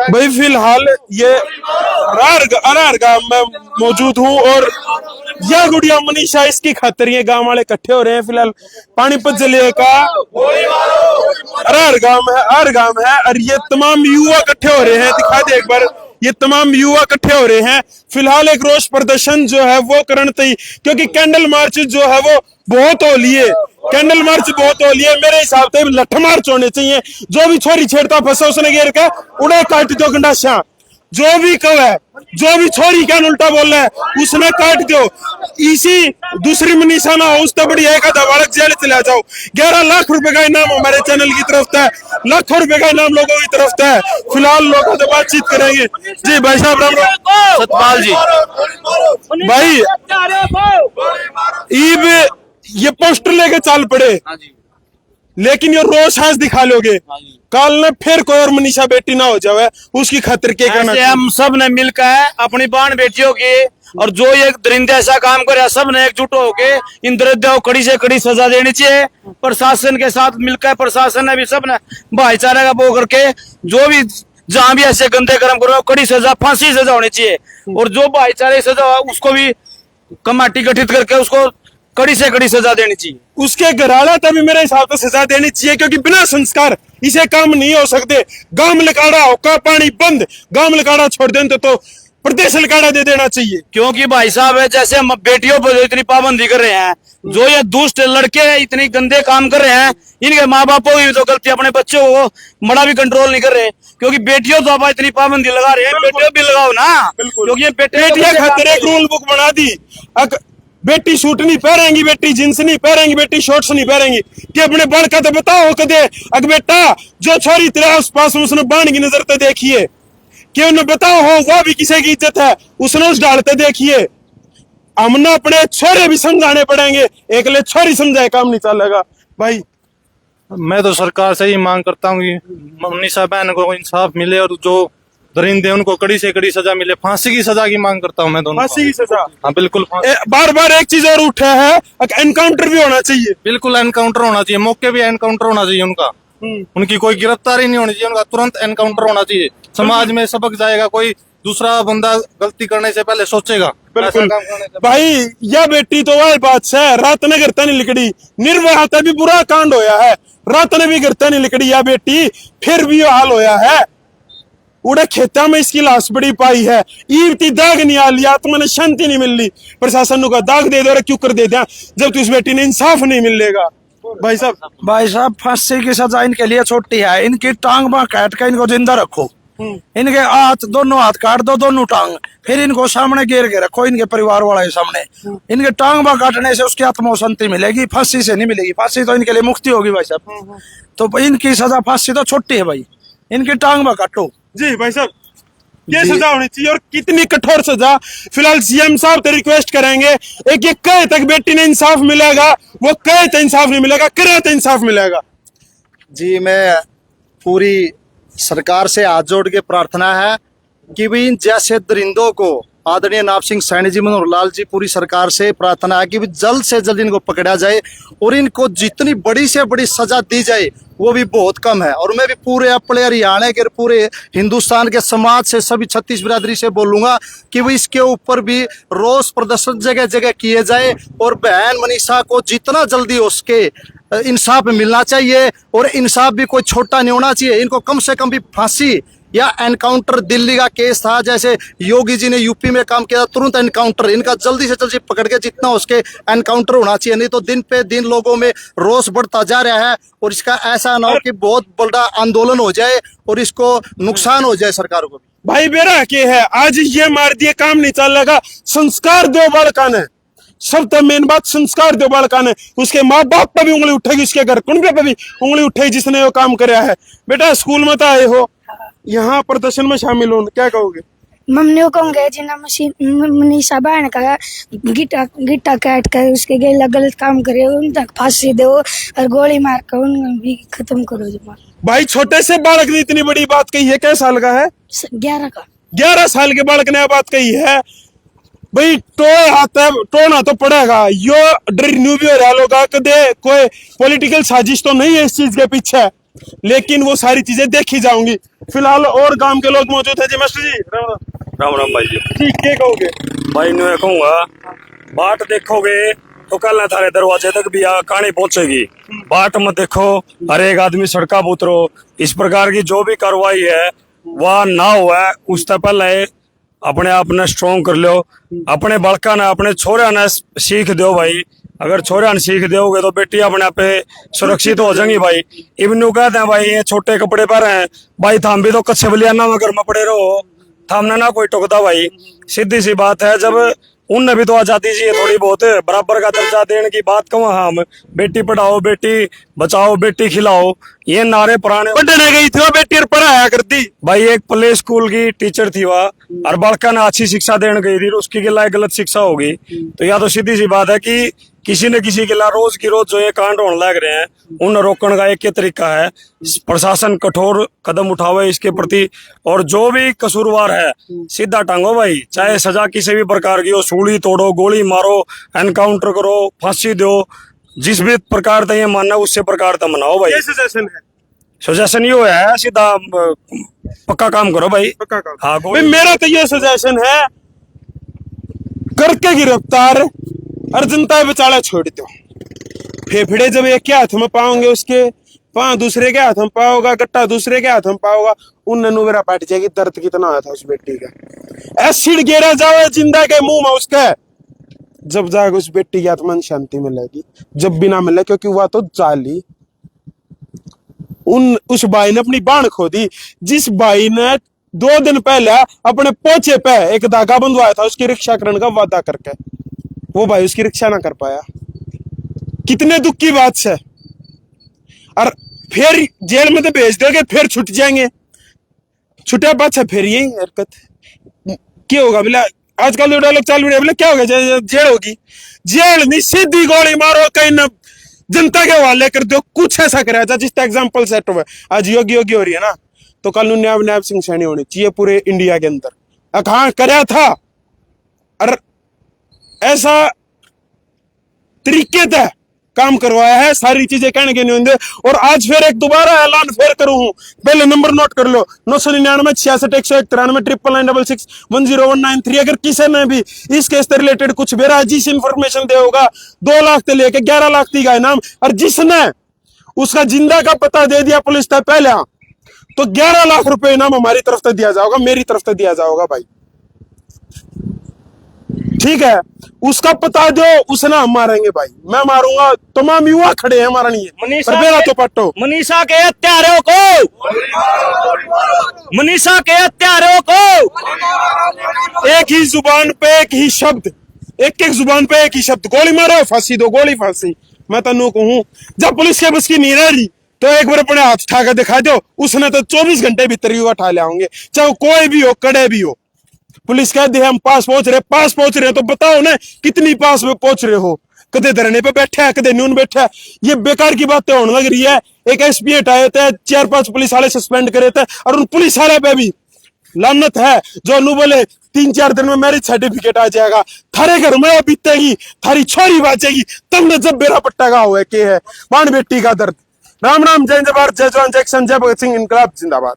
भाई फिलहाल ये अरार गांव में मौजूद हूँ और यह गुड़िया मनीषा इसकी खातिर ये गांव वाले इकट्ठे हो रहे हैं। फिलहाल पानीपत जिले का अरार गांव है और ये तमाम युवा इकट्ठे हो रहे हैं। दिखा दे एक बार, ये तमाम युवा इकट्ठे हो रहे हैं। फिलहाल एक रोष प्रदर्शन जो है वो करते, क्योंकि कैंडल मार्च जो है वो बहुत हो लिए, कैंडल मार्च बहुत हो लिए। मेरे हिसाब से लठ मार्च होने चाहिए। जो भी छोरी छेड़ता फंसा उसने घेर का उड़े काट दो गंडाशा। जो भी कव है, जो भी छोरी क्या उल्टा बोल रहा है उसने काट दो। इसी दूसरी मनीषा ना हो उससे बड़ी एक आधा बालक जेल चला जाओ। 11 लाख रुपए का इनाम हमारे चैनल की तरफ से, लाखों रुपए का इनाम लोगों की तरफ से है। फिलहाल लोगों से बातचीत करेंगे। जी भाई साहब, राम राम। सतपाल जी भाई ईब ये पोस्टर लेके चल पड़े, लेकिन ये रोज आज दिखा लोगे। कल ने फिर कोई और मनीषा बेटी ना हो जाए उसकी खातिर क्या करना चाहिए? हम सब ने मिलकर अपनी बहन बेटियों की और जो ये दरिंदे ऐसा काम करे सब ने एकजुट होकर इन दरिंदों को कड़ी से कड़ी सजा देनी चाहिए। प्रशासन के साथ मिलकर प्रशासन ने भी सब ने भाईचारे का वो करके जो भी जहां भी ऐसे गंदे कर्म करो कड़ी सजा, फांसी सजा होनी चाहिए। और जो भाईचारे सजा उसको भी कमेटी गठित करके उसको कड़ी से कड़ी सजा देनी चाहिए। उसके घराला तभी मेरे हिसाब से सजा देनी चाहिए, क्योंकि बिना संस्कार इसे काम नहीं हो सकते। गांव लकाड़ा होका पानी बंद, गांव लकाड़ा छोड़ देते तो प्रदेश लकाड़ा दे देना चाहिए। क्योंकि भाई साहब है जैसे हम बेटियों पर इतनी पाबंदी कर रहे हैं, जो ये दुष्ट लड़के इतने गंदे काम कर रहे हैं, इनके माँ बापों की तो गलती, अपने बच्चों को बड़ा भी कंट्रोल नहीं कर रहे। क्योंकि बेटियों तो आप इतनी पाबंदी लगा रहे हैं, बेटियों भी लगाओ ना। क्योंकि ये बेटियां खातिर एक रूल बुक बना दी, बेटी सूट नहीं पहनेंगी, बेटी जींस नहीं पहनेंगी, बेटी शॉर्ट्स नहीं पहनेंगी। कि अपने बड़ का तो बताओ कदे अग बेटा जो छोरी तेरे आस पास उसने बाण की नजर तो देखिए, कि उन्हें बताओ हो वो भी किसी की इज्जत है, उसने उस डालते देखिए। हमने अपने छोरे भी समझाने पड़ेंगे, एक ले छोरी समझाए काम नहीं चलेगा। भाई मैं तो सरकार से ही मांग करता हूँ कि मनीषा बहन को इंसाफ मिले और जो दरिंदे उनको कड़ी से कड़ी सजा मिले। फांसी की सजा की मांग करता हूँ मैं दोनों। फांसी की सजा? हाँ बिल्कुल। बार बार एक चीज और उठा है, एनकाउंटर भी होना चाहिए। बिल्कुल एनकाउंटर होना चाहिए, मौके भी एनकाउंटर होना चाहिए उनका। उनकी कोई गिरफ्तारी नहीं होनी चाहिए, उनका तुरंत एनकाउंटर होना चाहिए। समाज में सबक जाएगा, कोई दूसरा बंदा गलती करने से पहले सोचेगा। बिल्कुल भाई, यह बेटी तो वह बात है, रात ने गिरता नहीं लिकड़ी। निर्भया भी बुरा कांड होया है, रात ने भी गिरता नहीं लिकड़ी यह बेटी, फिर भी हाल होया है। उड़े खेता में इसकी लाश बड़ी पाई है, ईवती दाग नहीं आ लिया, तुम्हें शांति नहीं मिल रही। प्रशासन का दाग दे दो, क्यों कर दे दिया जब तो इस बेटी ने इंसाफ नहीं मिलेगा। भाई साहब फांसी की सजा इनके लिए छोटी है। इनकी टांग बां काट के इनको जिंदा रखो, इनके हाथ दोनों हाथ काट दो, दोनों टांग, फिर इनको सामने घेर के रखो इनके परिवार वाले सामने। इनके टांग बां काटने से उसकी आत्मा शांति मिलेगी, फांसी से नहीं मिलेगी। फांसी तो इनके लिए मुक्ति होगी भाई साहब। तो इनकी सजा फांसी तो छोटी है भाई, इनकी टांग बां काटो। जी भाई साहब, ये सजा होनी चाहिए और कितनी कठोर सजा। फिलहाल सीएम साहब तो रिक्वेस्ट करेंगे, एक ये कहे तक बेटी ने इंसाफ मिलेगा, वो कहे तो इंसाफ नहीं मिलेगा, करे तो इंसाफ मिलेगा। जी मैं पूरी सरकार से हाथ जोड़ के प्रार्थना है कि भी इन जैसे दरिंदों को आदरणीय नाब सिंह सैनी जी, मनोहर लाल जी, पूरी सरकार से प्रार्थना है कि भी जल्द से जल्द इनको पकड़ा जाए और इनको जितनी बड़ी से बड़ी सजा दी जाए वो भी बहुत कम है। और मैं भी पूरे अपने हरियाणा के पूरे हिंदुस्तान के समाज से, सभी 36 बिरादरी से बोलूंगा कि वो इसके ऊपर भी रोष प्रदर्शन जगह जगह किए जाए और बहन मनीषा को जितना जल्दी उसके इंसाफ मिलना चाहिए। और इंसाफ भी कोई छोटा नहीं होना चाहिए, इनको कम से कम भी फांसी या एनकाउंटर, दिल्ली का केस था जैसे योगी जी ने यूपी में काम किया, तुरंत एनकाउंटर, इनका जल्दी से जल्दी पकड़ के जितना उसके एनकाउंटर होना चाहिए। नहीं तो दिन पे दिन लोगों में रोष बढ़ता जा रहा है और इसका ऐसा ना हो कि बहुत बड़ा आंदोलन हो जाए और इसको नुकसान हो जाए सरकार को। भाई बेरा के है, आज ये मार दिए काम नहीं चलेगा। संस्कार दो बालका ने, सब तो मेन बात संस्कार दो बालका ने। उसके माँ बाप पर भी उंगली उठेगी, उसके घर कुंडे पे भी उंगली उठेगी जिसने वो काम कराया है। बेटा स्कूल में तो आए हो, यहाँ प्रदर्शन में शामिल हो, क्या कहोगे? मम्मी को कहूँगे जिन्हें मनीषा बहन का गिट्टा काट कर उसके गला गलत काम करे उन तक फांसी दो और गोली मार कर उन भी खत्म करो। जो भाई छोटे से बालक ने इतनी बड़ी बात कही है, क्या साल का है? 11 का। 11 साल के बालक ने बात कही है। भाई टोना तो पड़ेगा। यो रिन्यू भी हो रहा लोगा कदे कोई पॉलिटिकल साजिश तो नहीं है इस चीज के पीछे, लेकिन वो सारी चीजें देखी जाऊंगी। फिलहाल और गांव के लोग मौजूद है जी। मास्टर जी राम राम। राम राम भाई जी। ठीक, क्या कहोगे? भाई मैं कहूंगा बाट देखोगे तो कल न थारे दरवाजे तक भी कहानी पहुंचेगी। बाट मत देखो, हर एक आदमी सड़का पर उतरो। इस प्रकार की जो भी कार्रवाई है वह ना हुआ, उससे पहले अपने आप ने स्ट्रॉन्ग कर लो। अपने बड़का ने अपने छोरा ने सीख दो भाई। अगर छोरा ने सीख दोगे तो बेटी अपने आप पे सुरक्षित हो जाएंगी भाई। इवनू कहते हैं भाई ये छोटे कपड़े पर हैं भाई, थाम भी तो कच्चे बलियाना में घर में पड़े रहो, थामने ना कोई टोकता भाई। सीधी सी बात है, जब उनने भी तो आजादी चाहिए थोड़ी बहुत, बराबर का दर्जा देने की बात कहूँ हम। बेटी पढ़ाओ, बेटी बचाओ, बेटी खिलाओ, ये नारे पुराने। पढ़ने गई थी वो बेटी और पढ़ाया करती भाई एक प्ले स्कूल की टीचर थी वह, और बालका ने अच्छी शिक्षा देने गई थी, उसकी के लिए गलत शिक्षा होगी। तो या तो सीधी सी बात है कि किसी न किसी के लिए रोज की रोज जो ये कांड होने लग रहे हैं, उन रोकने का एक ही तरीका है, प्रशासन कठोर कदम उठावे इसके प्रति। और जो भी कसूरवार है सीधा टांगो भाई, चाहे सजा किसी भी प्रकार की हो, सूली तोड़ो, गोली मारो, एनकाउंटर करो, फांसी दो, जिस भी प्रकार का ये मानना उससे प्रकार का मनाओ भाई। ये सजेशन है, सजेशन ये है सीधा पक्का काम करो भाई। पक्का काम। हाँ भाई मेरा तो ये सजेशन है, करके गिरफ्तार और जनता बेचारा छोड़ दो। फेफड़े जब एक के हाथ में पाओगे, उसके पांव दूसरे के हाथ में पाओगा, गट्टा दूसरे के हाथ में पाओगा, उन ननुवेरा पाट जाएगी। दर्द कितना आया था उस बेटी का, एसिड गिरा जावे जिंदा के मुंह में उसके, जब जाएगा उस बेटी की आत्मा में शांति मिलेगी। जब भी ना मिले, क्योंकि वह तो जाली। उस भाई ने अपनी बाण खो दी। जिस भाई ने 2 दिन पहले अपने पोचे पे एक धागा बंधवाया था उसकी रक्षा करने का वादा करके, वो भाई उसकी रक्षा ना कर पाया। कितने दुख की बात है। और फिर जेल में तो भेज दोगे, फिर छूट जाएंगे। छुट्टा पाछा फिर यही हरकत क्या होगा? बोला आजकल जो डायलॉग चालू है, बोले क्या होगा? जेल होगी। जेल नहीं, सीधी गोली मारो, कहीं न जनता के हवाले कर दो। कुछ ऐसा कराया था जिसका एग्जाम्पल सेट हुआ। आज योगी योगी हो रही है ना, तो कल न्याब नायब सिंह सैनी होनी चाहिए पूरे इंडिया के अंदर। हाँ कराया था, और ऐसा तरीके से काम करवाया है, सारी चीजें कहने के नहीं होंगे। और आज फिर एक दोबारा ऐलान फिर करूं, पहले नंबर नोट कर लो, 999 66 193 999 10193। अगर किसी ने भी इस केस से रिलेटेड कुछ बेरा जिस इंफॉर्मेशन दे होगा, 2 लाख से लेके 11 लाख तक का इनाम। और जिसने उसका जिंदा का पता दे दिया पुलिस तक पहले, तो 11 लाख रुपए इनाम हमारी तरफ से दिया जाएगा, मेरी तरफ से दिया जाएगा भाई। ठीक है, उसका पता दो, उसने हम मारेंगे भाई, मैं मारूंगा। तमाम युवा खड़े हैं हमारा नहीं है, पर मेरा तो पट्टो। मनीषा के हत्यारों को, मनीषा के हत्यारों को एक ही जुबान पे एक ही शब्द, एक एक जुबान पे एक ही शब्द, गोली मारो, फांसी दो, गोली फांसी। मैं तनु कहूं, जब पुलिस के बस की नहीं रह रही तो एक बार अपने हाथ उठा कर दिखा दो। उसने तो 24 घंटे भीतर युवा उठा ले आएंगे, चाहे कोई भी हो, कड़े भी हो। पुलिस कहती है हम पास पहुंच रहे, तो बताओ ना कितनी पास में पहुंच रहे हो। कदे धरने पे बैठे है, कदे न्यून बैठे है। ये बेकार की बातें होने लग रही है। एक एसपी हटाए थे, 4-5 पुलिस वाले सस्पेंड करे थे, और उन पुलिस वाले पे भी लानत है जो अनु बोले 3-4 दिन में मैरिज सर्टिफिकेट आ जाएगा, थारे घर में बीतेगी, थारी छोरी बाचेगी, तब न जब बेरा पट्टा का हुआ के है बाण बेटी का दर्द। राम राम, जय जय भारत, जय जवान, जय किसान, जय भगत सिंह, इनकलाब जिंदाबाद।